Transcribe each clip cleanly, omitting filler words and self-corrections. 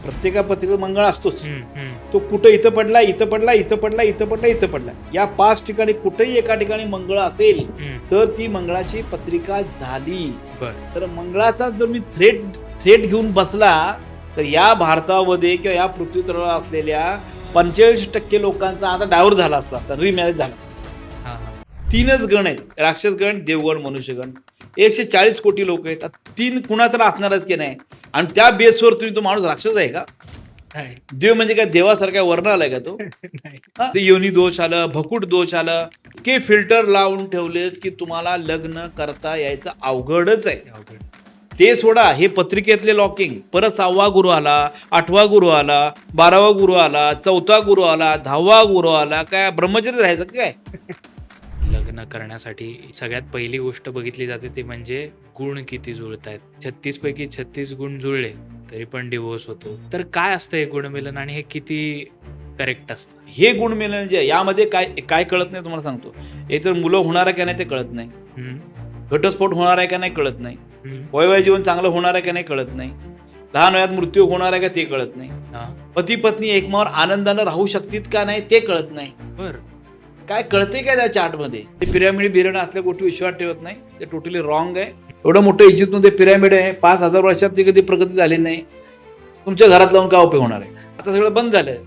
प्रत्येका पत्रिकेत मंगळ असतोच. हं, हं. तो कुठं इथं पडला, इथं पडला, इथं पडला, इथं पडला, इथं पडला. या 5 ठिकाणी कुठेही एका ठिकाणी मंगळ असेल हं. तर ती मंगळाची पत्रिका झाली. बरं. तर मंगळाचा जर मी थ्रेट घेऊन बसला तर या भारतामध्ये किंवा या पृथ्वी तलावर असलेल्या 45% लोकांचा आता डायव्हर्स झाला असता, रिमॅरेज झाला असता. हां, हां. 3च गण आहेत, राक्षस गण, देवगण, मनुष्यगण. 140 कोटी लोक आहेत. 3 कुणाचा असणारच की नाही. आणि त्या बेसवर तुम्ही तो माणूस राक्षस आहे का? नाही. देव म्हणजे काय देवासारख्या वर्ण आलाय का तो? नाही. ते योनी दोष आलं, भकुट दोष आलं, की फिल्टर लावून ठेवलेत की तुम्हाला लग्न करता यायचं अवघडच आहे. अवघड. ते सोडा, हे पत्रिकेतले लॉकिंग, परत 6वा गुरु आला, 8वा गुरु आला, 12वा गुरु आला, 4था गुरु आला, 10वा गुरु आला. काय ब्रह्मचर्य राहायचं का काय? लग्न करण्यासाठी सगळ्यात पहिली गोष्ट बघितली जाते ती म्हणजे गुण किती जुळतायत. 36 पैकी 36 गुण जुळले तरी पण डिवोर्स होतो. तर काय असतं हे गुणमिलन आणि हे किती करेक्ट असतं? हे गुणमिलन जे आहे, यामध्ये काय काय कळत नाही तुम्हाला सांगतो. एक तर मुलं होणार आहे का नाही ते कळत नाही, हं, घटस्फोट होणार आहे का नाही कळत नाही, हं. वैवाहिक जीवन चांगलं होणार आहे का नाही कळत नाही, लहान वयात मृत्यू होणार आहे का ते कळत नाही, हां. पती पत्नी एकमेकावर आनंदानं राहू शकतील का नाही ते कळत नाही. बरं. काय कळते काय त्या चार्टमध्ये? ते पिरॅमिड बिरॅमिड असल्या गोष्टी विश्वास ठेवत नाही, ते टोटली रॉंग आहे. एवढं मोठं इजिप्तमध्ये पिरॅमिड आहे, 5,000 वर्षात ती कधी प्रगती झाली नाही. तुमच्या घरात लावून काय उपयोग होणार आहे? आता सगळं बंद झालंय.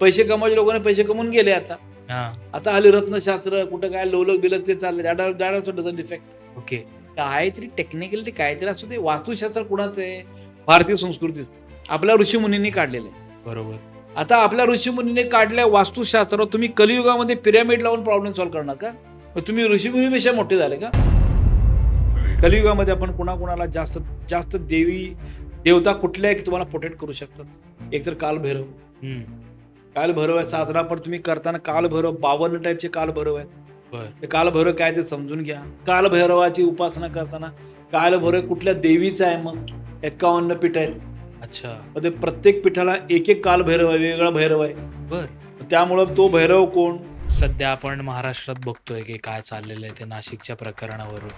पैसे कमवायचे लोकांनी पैसे कमवून गेले आता. हां. आता आले रत्नशास्त्र, कुठं काय लोलक बिलक ते चाललंय. Dozen effect. ओके. काहीतरी टेक्निकली काहीतरी असू दे. वास्तुशास्त्र कुणाचं आहे? भारतीय संस्कृतीचं. आपल्या ऋषीमुनींनी काढलेलं आहे. बरोबर. आता आपल्या ऋषीमुनीने काढल्या वास्तुशास्त्र तुम्ही कलियुगामध्ये पिरॅमिड लावून प्रॉब्लेम सॉल्व्ह करणार का? मग तुम्ही ऋषीमुनीपेक्षा मोठे झाले का? कलियुगामध्ये आपण कुणाकुणाला जास्त जास्त देवता कुठल्या आहे की तुम्हाला प्रोटेक्ट करू शकतात? एक तर कालभैरव. हं. कालभैरव आहे, साधना पण तुम्ही करताना कालभैरव 52 टाईपचे कालभैरव आहेत. बरं. ते कालभैरव काय ते समजून घ्या. कालभैरवाची उपासना करताना कालभैरव कुठल्या देवीचा आहे? मग 51 पीठ आहेत. अच्छा. मग ते प्रत्येक पीठाला एक एक कालभैरव आहे, वेगळा भैरव आहे. बरं. त्यामुळं तो भैरव कोण? सध्या आपण महाराष्ट्रात बघतोय की काय चाललेलं आहे ते नाशिकच्या प्रकरणावरून.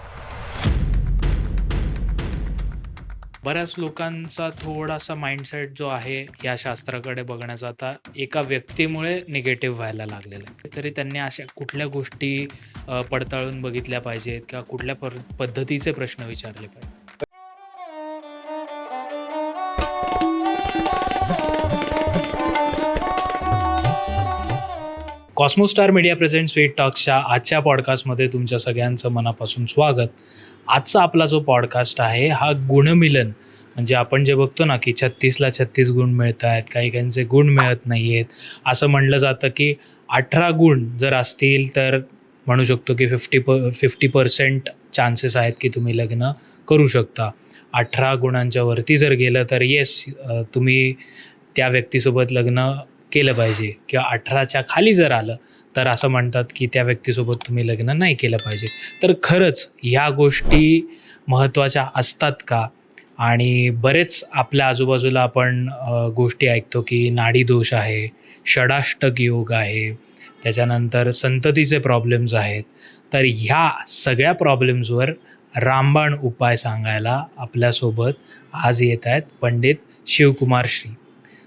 बऱ्याच लोकांचा थोडासा माइंडसेट जो आहे या शास्त्राकडे बघण्याचा आता एका व्यक्तीमुळे निगेटिव्ह व्हायला लागलेला आहे. तरी त्यांनी अशा कुठल्या गोष्टी पडताळून बघितल्या पाहिजेत किंवा कुठल्या पद्धतीचे प्रश्न विचारले पाहिजेत? कॉस्मोस्टार मीडिया प्रेझेंट स्वीट टॉक्सच्या आजच्या पॉडकास्टमध्ये तुमच्या सगळ्यांचं मनापासून स्वागत. आजचा आपला जो पॉडकास्ट आहे हा गुणमिलन, म्हणजे आपण जे बघतो ना की 36ला 36 गुण मिळत आहेत, काही काहींचे गुण मिळत नाही आहेत. असं म्हणलं जातं की 18 गुण जर असतील तर म्हणू शकतो की 50% चान्सेस आहेत की तुम्ही लग्न करू शकता. 18 गुणांच्या वरती जर गेलं तर येस, तुम्ही त्या व्यक्तीसोबत लग्न केलं पाहिजे. किंवा 18च्या खाली जर आलं तर असं म्हणतात की त्या व्यक्तीसोबत तुम्ही लग्न नाही केलं पाहिजे. तर खरंच ह्या गोष्टी महत्त्वाच्या असतात का? आणि बरेच आपल्या आजूबाजूला आपण गोष्टी ऐकतो की नाडी दोष आहे, षडाष्टक योग आहे, त्याच्यानंतर संततीचे प्रॉब्लेम्स आहेत. तर ह्या सगळ्या प्रॉब्लेम्सवर रामबाण उपाय सांगायला आपल्यासोबत आज येत आहेत पंडित शिवकुमार श्री.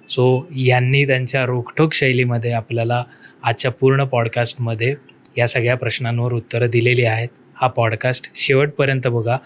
सो यांनी त्यांच्या रोखठोक शैलीमध्ये आपल्याला आजच्या पूर्ण पॉडकास्टमध्ये या सगळ्या प्रश्नांवर उत्तरं दिलेली आहेत. हा पॉडकास्ट शेवटपर्यंत बघा.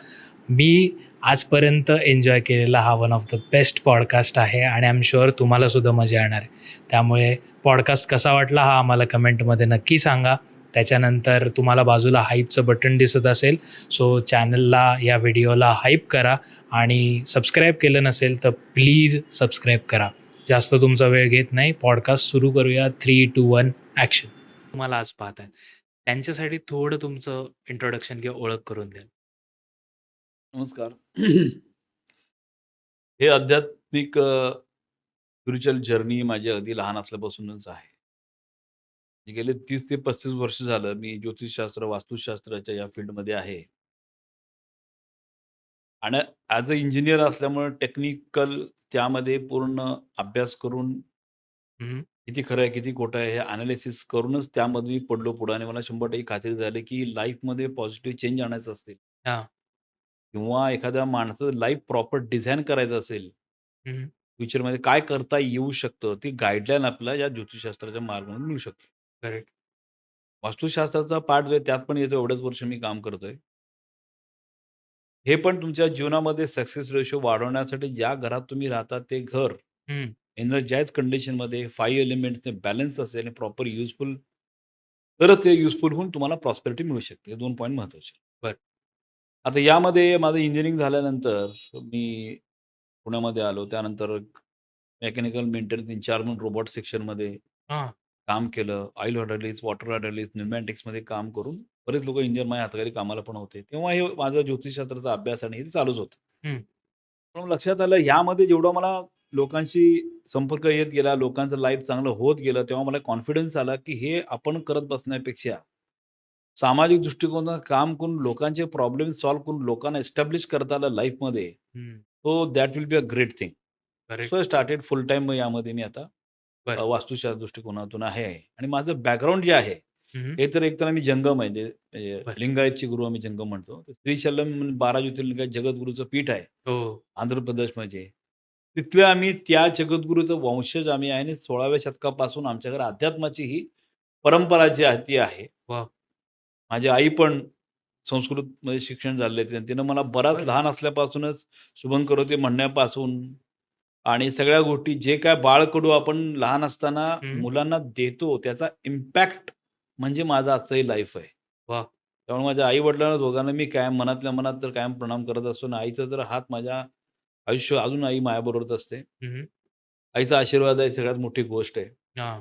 मी आजपर्यंत एन्जॉय केलेला हा one of the best podcast आहे आणि आय एम शुअर तुम्हालासुद्धा मजा येणार आहे. त्यामुळे पॉडकास्ट कसा वाटला हा आम्हाला कमेंटमध्ये नक्की सांगा. त्याच्यानंतर तुम्हाला बाजूला हाईपचं बटन दिसत असेल, सो चॅनलला, या व्हिडिओला हाईप करा आणि सबस्क्राईब केलं नसेल तर प्लीज सबस्क्राईब करा. जास्त तुमचा वेळ घेत नाही, पॉडकास्ट सुरू करूया. 3, 2, 1 ॲक्शन. तुम्हाला आज पाहत आहे त्यांच्यासाठी थोडं तुमचं इंट्रोडक्शन किंवा ओळख करून द्याल? नमस्कार. हे आध्यात्मिक स्पिरिच्युअल जर्नी माझी अगदी लहान असल्यापासूनच आहे. गेले 30 ते 35 वर्ष झालं मी ज्योतिषशास्त्र, वास्तुशास्त्राच्या या फील्डमध्ये आहे. आणि ॲज अ इंजिनिअर असल्यामुळे टेक्निकल त्यामध्ये पूर्ण अभ्यास करून हं. किती खरं आहे, किती खोटं आहे, हे एनालिसिस करूनच त्यामध्ये मी पडलो पुढे आणि मला 100% खात्री झाली, की लाईफमध्ये पॉझिटिव्ह चेंज आणायचं असेल हां. किंवा एखाद्या माणसाचं लाईफ प्रॉपर डिझाइन करायचं असेल, हं. फ्युचरमध्ये काय करता येऊ शकतं, ती गाईडलाईन आपल्याला या ज्योतिषशास्त्राच्या मार्गाने मिळू शकते. करेक्ट. वास्तुशास्त्राचा पार्ट जो आहे त्यात पण येतो एवढंच वर्ष मी काम करतोय. हे पण तुमच्या जीवनामध्ये सक्सेस रेशो वाढवण्यासाठी ज्या घरात तुम्ही राहता ते घर हं. एनर्जाइज कंडिशनमध्ये 5 एलिमेंट्सने बॅलन्स असेल आणि प्रॉपर युजफुल तरच ते युजफुल होऊन तुम्हाला प्रॉस्पेरिटी मिळू शकते. हे 2 पॉइंट महत्त्वाचे. बरं. आता यामध्ये माझं इंजिनिअरिंग झाल्यानंतर मी पुण्यामध्ये आलो. त्यानंतर मेकॅनिकल मेंटेनन्स इन चार्ज म्हणून रोबोट सेक्शनमध्ये हां. काम केलं. ऑइल हायड्रॉलिक्स, वॉटर हायड्रॉलिक्स, न्यूमॅटिक्समध्ये काम करून बरेच लोकं इंजिनिअर माझ्या हाताखाली कामाला पण होते. तेव्हा हे माझा ज्योतिषशास्त्राचा अभ्यास आणि हे चालूच होतं. हं. पण लक्षात आलं ह्यामध्ये जेवढा मला लोकांशी संपर्क येत गेला, लोकांचं लाईफ चांगलं होत गेलं, तेव्हा मला कॉन्फिडन्स आला, की हे आपण करत बसण्यापेक्षा सामाजिक दृष्टिकोनातून काम करून लोकांचे प्रॉब्लेम सॉल्व्ह करून लोकांना एस्टॅब्लिश करता आलं लाईफमध्ये, हं. So that will be a great thing. Correct. So I started full time यामध्ये मी आता बरं. वास्तुशास्त्र दृष्टिकोनातून आहे आणि माझं बॅकग्राऊंड जे आहे, हं. हे तर एकतर आम्ही जंगम आहे म्हणजे बरं. लिंगायतची गुरु आम्ही जंगम म्हणतो. श्रीशैल्यम म्हणून 12 ज्योतिर्लिंगात जगद्गुरूचं पीठ आहे. हो. आंध्र प्रदेशमध्ये. तिथले आम्ही त्या जगद्गुरूचं वंशज आम्ही आहे आणि 16व्या शतकापासून आमच्याकडे अध्यात्माची ही परंपरा जी आहे ती आहे. वाह! माझी आई पण संस्कृतमध्ये शिक्षण झालेलं आहे. तिनं मला बराच बरं. लहान असल्यापासूनच शुभंकरोती म्हणण्यापासून आणि सगळ्या गोष्टी जे काय बाळकडू आपण लहान असताना हं. मुलांना देतो त्याचा इम्पॅक्ट म्हणजे माझं आजचंही लाईफ आहे. वाह! त्यामुळे माझ्या आई-वडिलांना दोघांना मी कायम मनातल्या मनात तर कायम प्रणाम करत असतो आणि आईचा तर हात माझ्या आयुष्य अजून आई माझ्याबरोबरच असते. हं. आईचा आशीर्वाद आहे सगळ्यात मोठी गोष्ट आहे. हां.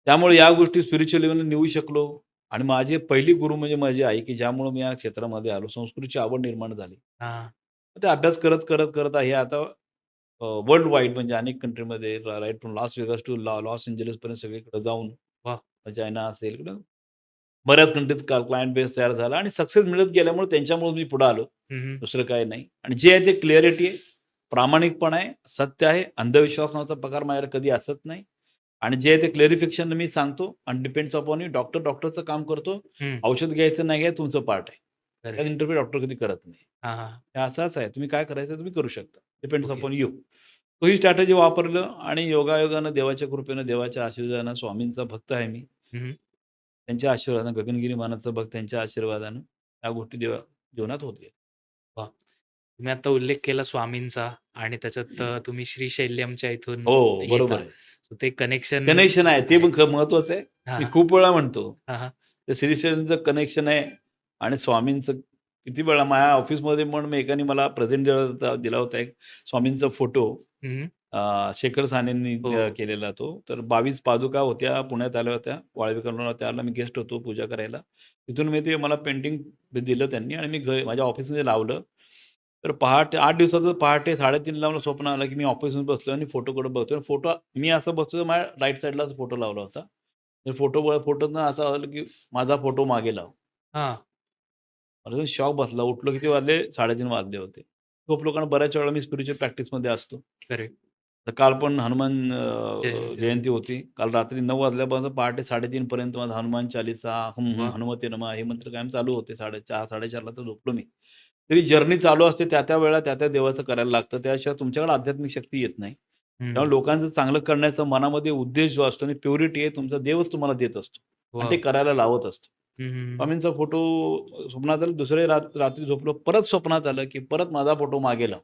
त्यामुळे या गोष्टी स्पिरिच्युअल लेव्हलला नेऊ शकलो आणि माझी पहिली गुरु म्हणजे माझी आई, की ज्यामुळे मी या क्षेत्रामध्ये आलो. संस्कृतची आवड निर्माण झाली. हां. ते अभ्यास करत हे आता वर्ल्ड वाईड म्हणजे अनेक कंट्रीमध्ये right from Las Vegas to लॉस एंजेलिसपर्यंत सगळीकडे जाऊन वाह! चायना असेल, इकडं बऱ्याच कंट्रीज क्लायंट बेस तयार झाला आणि सक्सेस मिळत गेल्यामुळे त्यांच्यामुळे मी पुढे आलो. हं. दुसरं काही नाही. आणि जे आहे ते क्लॅरिटी आहे, प्रामाणिकपणा आहे, सत्य आहे, अंधविश्वास नावाचा प्रकार माझ्याकडे कधी असत नाही. आणि जे आहे ते क्लेरिफिकेशन मी सांगतो आणि डिपेंड्स अपॉन यू. डॉक्टरचं काम करतो. हं. औषध घ्यायचं नाही आहे तुमचं पार्ट आहे. त्यात करेक्ट. इंटरव्ह्यू डॉक्टर कधी करत नाही. हां, हां. हे असंच आहे. तुम्ही काय करायचं तुम्ही करू शकता. Depends okay. Upon you. तो ही स्ट्रॅटेजी वापरलं आणि योगायोगानं, देवाच्या कृपेनं, देवाच्या आशीर्वादानं, स्वामींचा भक्त आहे मी. हं. त्यांच्या आशीर्वादानं, गगनगिरी मानाचा भक्त त्यांच्या आशीर्वादानं या गोष्टी जीवनात होत गेल्या. वाह! तुम्ही आता उल्लेख केला स्वामींचा आणि त्याच्यात तुम्ही श्रीशैल्यमच्या इथून हो, बरोबर येता. आहे. सो ते कनेक्शन कनेक्शन आहे. ते आहे. पण महत्वाचं आहे. हां, मी हां. खूप वेळा म्हणतो. हां, हां. ते श्रीशैलचं कनेक्शन आहे आणि स्वामींचं किती वेळा माझ्या ऑफिसमध्ये पण मी एकाने मला प्रेझेंट दिला होता एक स्वामींचा फोटो. हं. शेखर सानेंनी हो. केलेला तो. तर 22 पादुका होत्या, पुण्यात आल्या होत्या. वाळवी त्यावेळेला मी गेस्ट होतो पूजा करायला. तिथून मी ते मला पेंटिंग दिलं त्यांनी आणि मी माझ्या ऑफिसमध्ये लावलं. तर पहाटे 8 दिवसाचं पहाटे 3:30ला मला स्वप्न आलं, की मी ऑफिसमध्ये बसलोय आणि फोटोकडे बघतोय. फोटो मी असं बसतोय, माझ्या राइट साइडलाच फोटो लावला होता. तर फोटोतनं असं आलं, की माझा फोटो मागे लाव. हां. मला शॉक बसला. उठलो किती वाजले? 3:30 वाजले होते. खूप लोकांना बऱ्याच वेळेला मी स्पिरिच्युअल प्रॅक्टिसमध्ये असतो. करेक्ट. तर काल पण हनुमान जयंती होती. जयंती होती. काल रात्री 9 वाजल्यापासून पहाटे 3:30 पर्यंत माझा हनुमान चालीसा, हम हम वाह! हनुमते नमः हे मंत्र कायम चालू होते. 4:30 4:30ला तर झोपलो मी. तरी जर्नी चालू असते त्या वेळेला त्या देवाचं करायला लागतं. त्याशिवाय तुमच्याकडे आध्यात्मिक शक्ती येत नाही. हं. त्यामुळे लोकांचं चांगलं करण्याचा मनामध्ये उद्देश जो असतो आणि प्युरिटी आहे तुमचा देवच तुम्हाला देत असतो आणि ते वॉव! करायला लावत असतो. हं, हं. स्वामींचा फोटो स्वप्नात आला. दुसऱ्या रात्री झोपलो. परत स्वप्नात आलं, की परत माझा फोटो मागे लाव.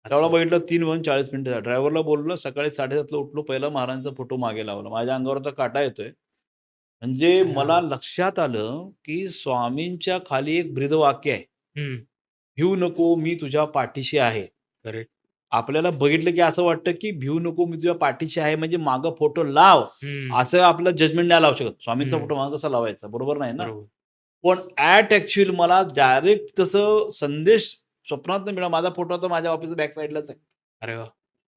त्यावेळेला अच्छा. बघितलं 3 वाजून 40 मिनिटं झाले. ड्रायव्हरला बोललो सकाळी 7:30ला उठलो. पहिला महाराजांचा फोटो मागे लावला. माझ्या अंगावर आता काटा येतोय. म्हणजे मला हां. लक्षात आलं, की स्वामींच्या खाली एक ब्रीदवाक्य आहे. हं. "भिऊ नको, मी तुझ्या पाठीशी आहे." करेक्ट. आपल्याला बघितलं, की असं वाटतं, की "भिऊ नको, मी तुझ्या पाठीशी आहे" म्हणजे मागं फोटो लाव. हं. असं आपलं जजमेंट नाही लावू शकत. स्वामींचा हं. फोटो मागे कसा लावायचा? बरोबर नाही ना? बरोबर. पण ॲक्चुअल मला डायरेक्ट तसं संदेश स्वप्नातनं मिळाला. माझा फोटो तर माझ्या ऑफिसच्या बॅक साइडलाच आहे. अरे वाह!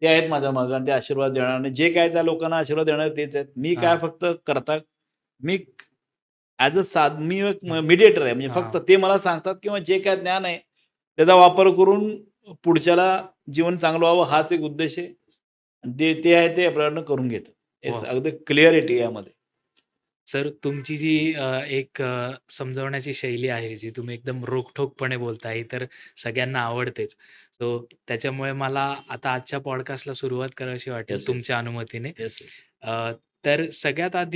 ते आहेत माझ्या मागे आणि ते आशीर्वाद देणार आणि जे काही त्या लोकांना आशीर्वाद देणार तेच आहेत. मी काय हां. फक्त मी ॲज मी एक हं. मीडिएटर आहे. म्हणजे फक्त हां. ते मला सांगतात किंवा जे काही ज्ञान आहे, त्याचा वापर करून पुढच्याला जीवन चांगलं व्हावं हाच एक उद्देश आहे. ते आहे ते आपल्याकडनं करून घेतं. येस वाह! अगदी क्लिअरिटी यामध्ये. सर तुमची जी एक समजावण्याची शैली आहे, जी तुम्ही एकदम रोखठोकपणे बोलता, ही तर सगळ्यांना आवडतेच. सो त्याच्यामुळे मला आता आजच्या पॉडकास्टला सुरुवात करावीशी वाटेल येस येस तुमच्या अनुमतीने. Yes yes. अ, तर सगळ्यात आधी